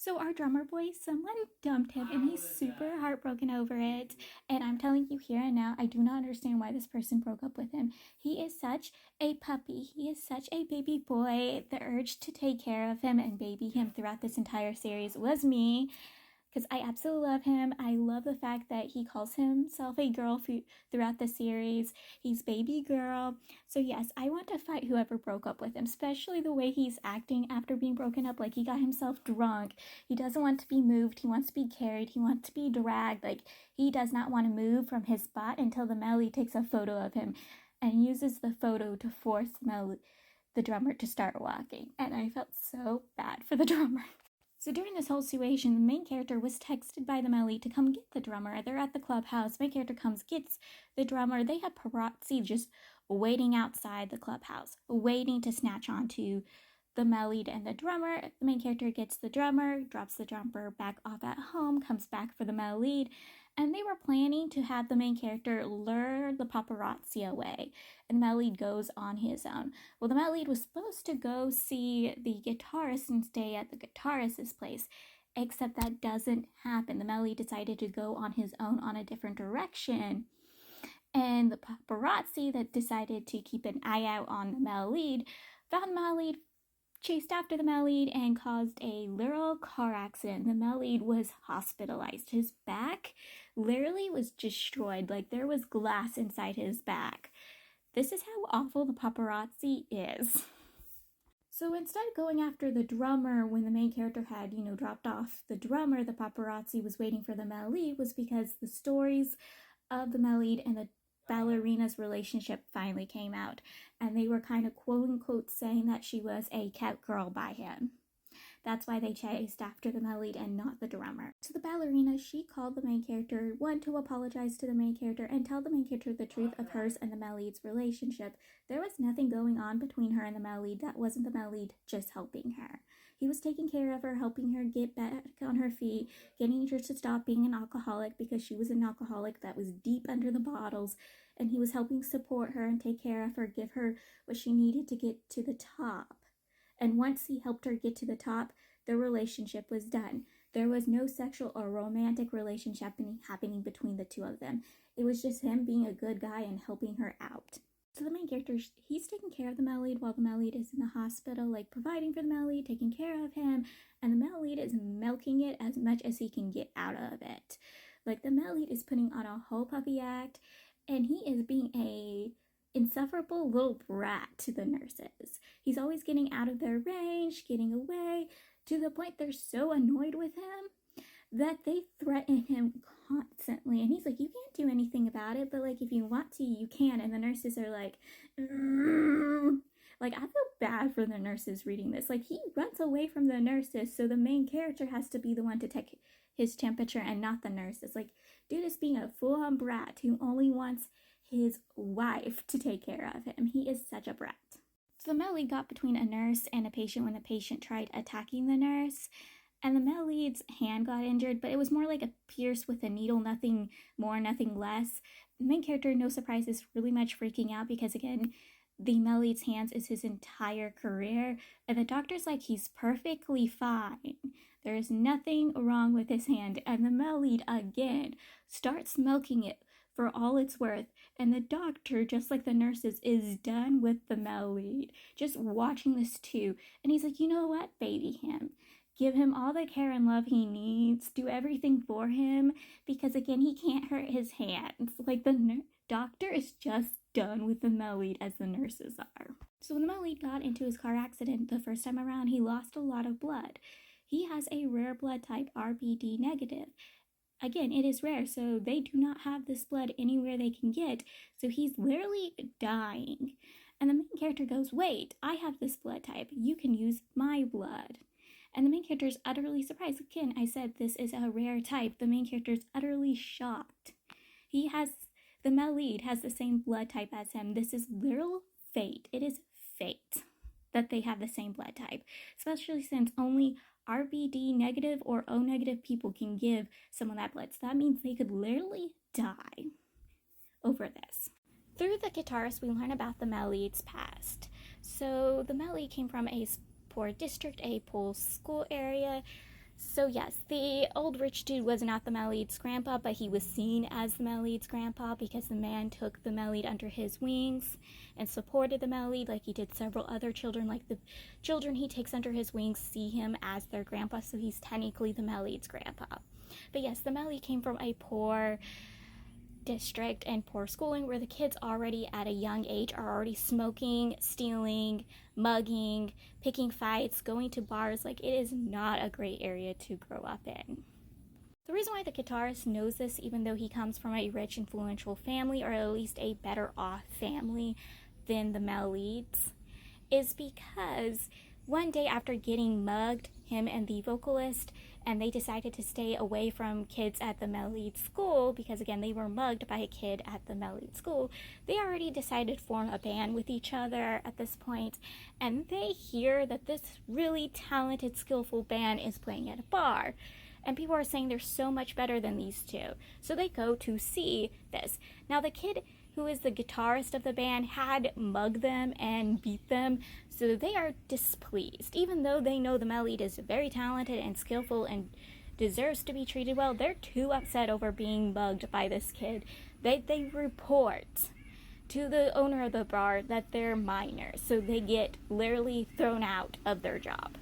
So our drummer boy, someone dumped him and he's super heartbroken over it. And I'm telling you here and now, I do not understand why this person broke up with him. He is such a puppy. He is such a baby boy. The urge to take care of him and baby him throughout this entire series was me, because I absolutely love him. I love the fact that he calls himself a girl throughout the series. He's baby girl. So yes, I want to fight whoever broke up with him, especially the way he's acting after being broken up. Like, he got himself drunk. He doesn't want to be moved. He wants to be carried. He wants to be dragged. Like, he does not want to move from his spot until the Melly takes a photo of him and uses the photo to force the drummer to start walking. And I felt so bad for the drummer. So during this whole situation, the main character was texted by the Melly to come get the drummer. They're at the clubhouse. Main character comes, gets the drummer. They have paparazzi just waiting outside the clubhouse, waiting to snatch onto the Melly and the drummer. The main character gets the drummer, drops the drummer back off at home, comes back for the Melly, and they were planning to have the main character lure the paparazzi away, and the Melly goes on his own. Well, the Melly was supposed to go see the guitarist and stay at the guitarist's place, except that doesn't happen. The Melly decided to go on his own on a different direction, and the paparazzi that decided to keep an eye out on the Melly found the Melly, chased after the Melly, and caused a literal car accident. The Melly was hospitalized. His back literally was destroyed. Like, there was glass inside his back. This is how awful the paparazzi is. So instead of going after the drummer when the main character had, dropped off the drummer, the paparazzi was waiting for the Melly, was because the stories of the Melly and the ballerina's relationship finally came out, and they were kind of quote-unquote saying that she was a kept girl by him. That's why they chased after the Melly and not the drummer. So the ballerina, she called the main character, wanted to apologize to the main character and tell the main character the truth of hers and the Melly's relationship. There was nothing going on between her and the Melly. That wasn't the Melly just helping her. He was taking care of her, helping her get back on her feet, getting her to stop being an alcoholic, because she was an alcoholic that was deep under the bottles, and he was helping support her and take care of her, give her what she needed to get to the top. And once he helped her get to the top, the relationship was done. There was no sexual or romantic relationship happening between the two of them. It was just him being a good guy and helping her out. So the main character, he's taking care of the Melly while the Melly is in the hospital, like providing for the Melly, taking care of him, and the Melly is milking it as much as he can get out of it. Like, the Melly is putting on a whole puppy act, and he is being a insufferable little brat to the nurses. He's always getting out of their range, getting away, to the point they're so annoyed with him that they threaten him constantly. And he's like, you can't do anything about it, but like, if you want to, you can. And the nurses are like, like, I feel bad for the nurses reading this. Like, he runs away from the nurses, so the main character has to be the one to take his temperature and not the nurses. Like, dude is being a full-on brat who only wants his wife to take care of him. He is such a brat. So the Melly got between a nurse and a patient when the patient tried attacking the nurse, and the Melly's hand got injured, but it was more like a pierce with a needle, nothing more, nothing less. The main character, no surprise, is really much freaking out because, again, the Melly's hands is his entire career, and the doctor's like, he's perfectly fine. There is nothing wrong with his hand, and the Melly, again, starts milking it for all it's worth, and the doctor, just like the nurses, is done with the Melly, just watching this too, and he's like, you know what, baby him. Give him all the care and love he needs. Do everything for him, because, again, he can't hurt his hands. Like, the doctor is just done with the Melly as the nurses are. So when the Melly got into his car accident the first time around, he lost a lot of blood. He has a rare blood type, RBD negative. Again, it is rare, so they do not have this blood anywhere they can get, so he's literally dying. And the main character goes, wait, I have this blood type. You can use my blood. And the main character is utterly surprised. Again, I said this is a rare type. The main character is utterly shocked. The Melly has the same blood type as him. This is literal fate. It is fate that they have the same blood type, especially since only RBD negative or O negative people can give someone that blood. So that means they could literally die over this. Through the guitarist, we learn about the Melly's past. So the Melly came from a poor district, a poor school area. So yes, the old rich dude was not the Maleed's grandpa, but he was seen as the Maleed's grandpa because the man took the Maleed under his wings and supported the Maleed like he did several other children. Like the children he takes under his wings see him as their grandpa, so he's technically the Maleed's grandpa. But yes, the Maleed came from a poor district and poor schooling where the kids already at a young age are already smoking, stealing, mugging, picking fights, going to bars. Like, it is not a great area to grow up in. The reason why the guitarist knows this, even though he comes from a rich, influential family, or at least a better off family than the Maleeds, is because one day after getting mugged, him and the vocalist, and they decided to stay away from kids at the Maleed school because, again, they were mugged by a kid at the Maleed school. They already decided to form a band with each other at this point, and they hear that this really talented, skillful band is playing at a bar. And people are saying they're so much better than these two. So they go to see this. Now, the kid who is the guitarist of the band had mugged them and beat them, so they are displeased. Even though they know the Maleed is very talented and skillful and deserves to be treated well, they're too upset over being mugged by this kid. They report to the owner of the bar that they're minors, so they get literally thrown out of their job.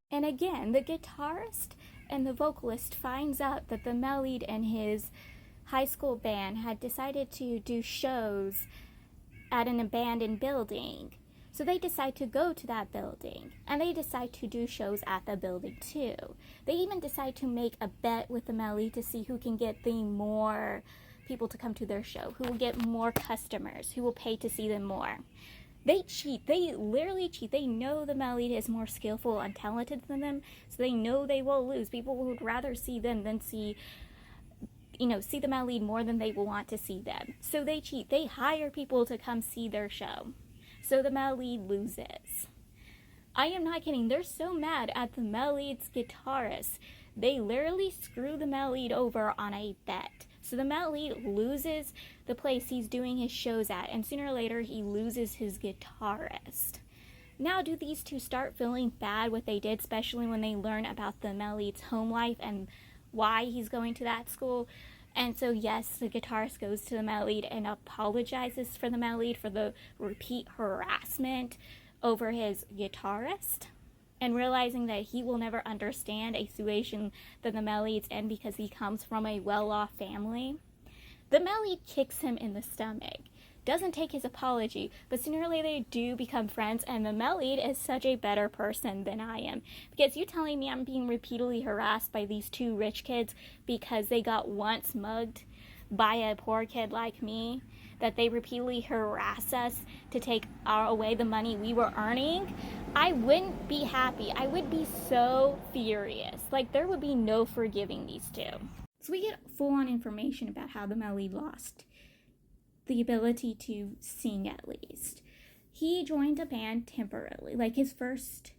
And again, the guitarist and the vocalist finds out that the Maleed and his high school band had decided to do shows at an abandoned building. So they decide to go to that building, and they decide to do shows at the building too. They even decide to make a bet with the Maleed to see who can get the more people to come to their show, who will get more customers, who will pay to see them more. They cheat. They literally cheat. They know the Maleed is more skillful and talented than them, so they know they will lose. People would rather see them than see the Maleed more than they will want to see them. So they cheat. They hire people to come see their show. So the Maleed loses. I am not kidding. They're so mad at the Maleed's guitarist. They literally screw the Maleed over on a bet. So the Maleed loses the place he's doing his shows at, and sooner or later he loses his guitarist. Now, do these two start feeling bad what they did, especially when they learn about the Maleed's home life and why he's going to that school? And so, yes, the guitarist goes to the Maleed and apologizes for the Maleed for the repeat harassment over his guitarist, and realizing that he will never understand a situation that the Maleed's in because he comes from a well-off family. The Maleed kicks him in the stomach, doesn't take his apology, but sooner or later they do become friends, and the Maleed is such a better person than I am. Because you telling me I'm being repeatedly harassed by these two rich kids because they got once mugged by a poor kid like me, that they repeatedly harass us to take away the money we were earning, I wouldn't be happy. I would be so furious. Like, there would be no forgiving these two. So we get full-on information about how the Maleed lost the ability to sing, at least. He joined a band temporarily. Like, his first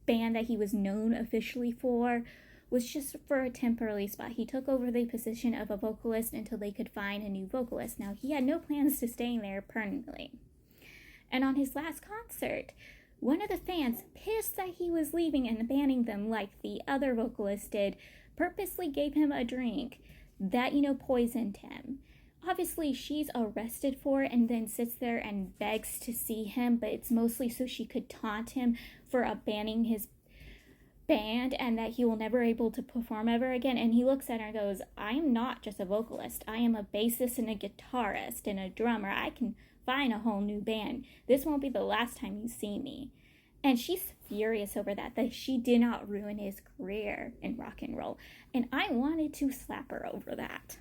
band that he was known officially for was just for a temporary spot. He took over the position of a vocalist until they could find a new vocalist. Now, he had no plans to staying there permanently. And on his last concert, one of the fans, pissed that he was leaving and abandoning them like the other vocalist did, purposely gave him a drink that, poisoned him. Obviously, she's arrested for it and then sits there and begs to see him, but it's mostly so she could taunt him for abandoning his band and that he will never able to perform ever again. And he looks at her and goes, I am not just a vocalist. I am a bassist and a guitarist and a drummer. I can find a whole new band. This won't be the last time you see me. And she's furious over that she did not ruin his career in rock and roll. And I wanted to slap her over that.